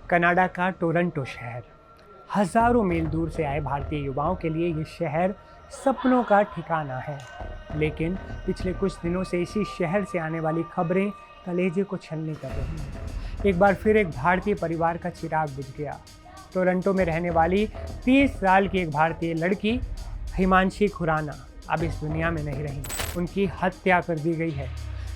Canada का Toronto शहर हज़ारों मील दूर से आए भारतीय युवाओं के लिए ये शहर सपनों का ठिकाना है। लेकिन पिछले कुछ दिनों से इसी शहर से आने वाली खबरें कलेजे को छलनी कर रही हैं। एक बार फिर एक भारतीय परिवार का चिराग बुझ गया। टोरंटो में रहने वाली 30 साल की एक भारतीय लड़की हिमांशी खुराना अब इस दुनिया में नहीं रही। उनकी हत्या कर दी गई है।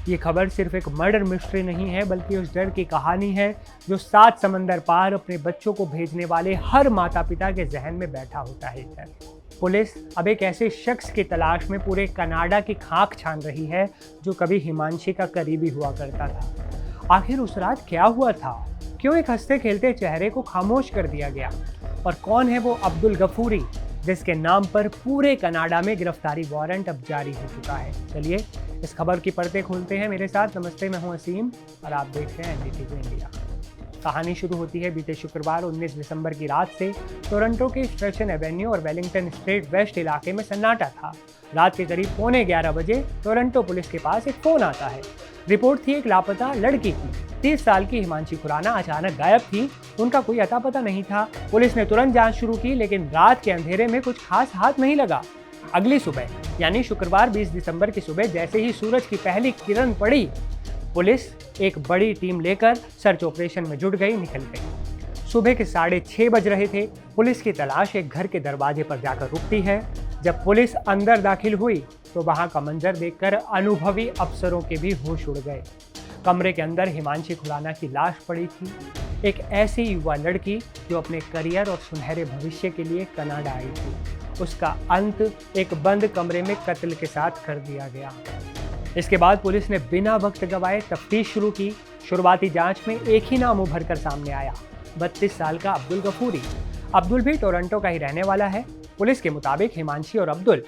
ये खबर सिर्फ एक मर्डर मिस्ट्री नहीं है, बल्कि उस डर की कहानी है जो 7 समंदर पार अपने बच्चों को भेजने वाले हर माता पिता के जहन में बैठा होता है। इधर पुलिस अब एक ऐसे शख्स की तलाश में पूरे कनाडा की खाक छान रही है जो कभी हिमांशी का करीबी हुआ करता था। आखिर उस रात क्या हुआ था? क्यों एक हंसते खेलते चेहरे को खामोश कर दिया गया? और कौन है वो अब्दुल गफूरी जिसके नाम पर पूरे कनाडा में गिरफ्तारी वारंट अब जारी हो चुका है? चलिए इस खबर की पर्दे खोलते हैं मेरे साथ। नमस्ते, मैं हूं असीम और आप देख रहे हैं एनडीटीवी इंडिया। कहानी शुरू होती है बीते शुक्रवार 19 दिसंबर की रात से। टोरंटो के स्ट्रेचन एवेन्यू और वेलिंगटन स्ट्रीट वेस्ट इलाके में सन्नाटा था। रात के करीब 11:15 बजे टोरंटो पुलिस के पास एक फ़ोन आता है। रिपोर्ट थी एक लापता लड़की की। 30 साल की हिमांशी खुराना अचानक गायब थी। उनका कोई अता पता नहीं था। पुलिस ने तुरंत जांच शुरू की, लेकिन रात के अंधेरे में कुछ खास हाथ नहीं लगा। अगली सुबह यानी शुक्रवार 20 दिसंबर की सुबह जैसे ही सूरज की पहली किरण पड़ी, पुलिस एक बड़ी टीम लेकर सर्च ऑपरेशन में जुट गई, निकल गई। सुबह के 6:30 बज रहे थे। पुलिस की तलाश एक घर के दरवाजे पर जाकर रुकती है। जब पुलिस अंदर दाखिल हुई तो वहां का मंजर देखकर अनुभवी अफसरों के भी होश उड़ गए। कमरे के अंदर हिमांशी खुराना की लाश पड़ी थी, एक ऐसी युवा लड़की जो अपने करियर और सुनहरे भविष्य के लिए कनाडा आई थी। उसका अंत एक बंद कमरे में कत्ल के साथ कर दिया गया। इसके बाद पुलिस ने बिना वक्त गवाए तफ्तीश शुरू की। शुरुआती जांच में एक ही नाम उभर कर सामने आया, 32 साल का अब्दुल गफूरी। अब्दुल भी टोरंटो का ही रहने वाला है। पुलिस के मुताबिक हिमांशी और अब्दुल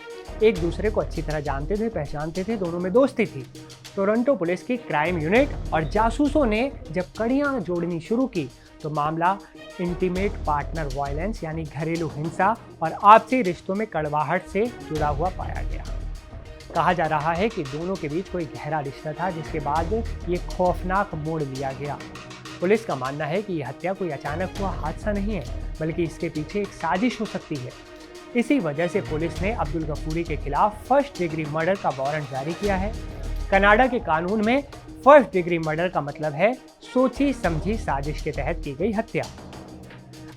एक दूसरे को अच्छी तरह जानते थे, पहचानते थे, दोनों में दोस्ती थी। टोरंटो पुलिस की क्राइम यूनिट और जासूसों ने जब कड़ियां जोड़नी शुरू की तो मामला इंटीमेट पार्टनर वायलेंस यानी घरेलू हिंसा और आपसी रिश्तों में कड़वाहट से जुड़ा हुआ पाया गया। कहा जा रहा है कि दोनों के बीच कोई गहरा रिश्ता था, जिसके बाद ये खौफनाक मोड़ लिया गया। पुलिस का मानना है कि यह हत्या कोई अचानक हुआ हादसा नहीं है, बल्कि इसके पीछे एक साजिश हो सकती है। इसी वजह से पुलिस ने अब्दुल गफूरी के खिलाफ फर्स्ट डिग्री मर्डर का वारंट जारी किया है। कनाडा के कानून में फर्स्ट डिग्री मर्डर का मतलब है सोची समझी साजिश के तहत की गई हत्या।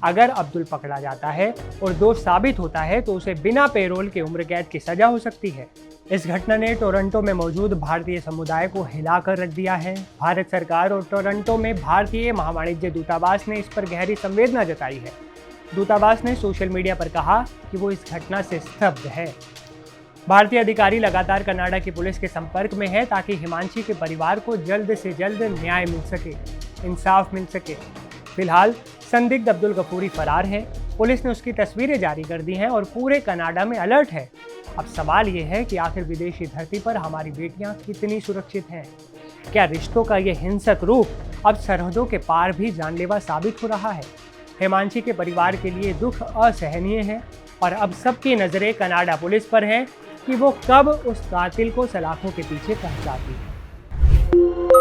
अगर अब्दुल पकड़ा जाता है और दोष साबित होता है तो उसे बिना पेरोल के उम्र कैद की सजा हो सकती है। इस घटना ने टोरंटो में मौजूद भारतीय समुदाय को हिलाकर रख दिया है। भारत सरकार और टोरंटो में भारतीय महावाणिज्य दूतावास ने इस पर गहरी संवेदना जताई है। दूतावास ने सोशल मीडिया पर कहा कि वो इस घटना से स्तब्ध है। भारतीय अधिकारी लगातार कनाडा की पुलिस के संपर्क में है ताकि हिमांशी के परिवार को जल्द से जल्द न्याय मिल सके, इंसाफ मिल सके। फिलहाल संदिग्ध अब्दुल गफूरी फरार है। पुलिस ने उसकी तस्वीरें जारी कर दी हैं और पूरे कनाडा में अलर्ट है। अब सवाल ये है कि आखिर विदेशी धरती पर हमारी बेटियां कितनी सुरक्षित हैं? क्या रिश्तों का ये हिंसक रूप अब सरहदों के पार भी जानलेवा साबित हो रहा है? हिमांशी के परिवार के लिए दुख असहनीय है और अब सबकी नज़रें कनाडा पुलिस पर हैं कि वो कब उस कातिल को सलाखों के पीछे पहुंचाती है।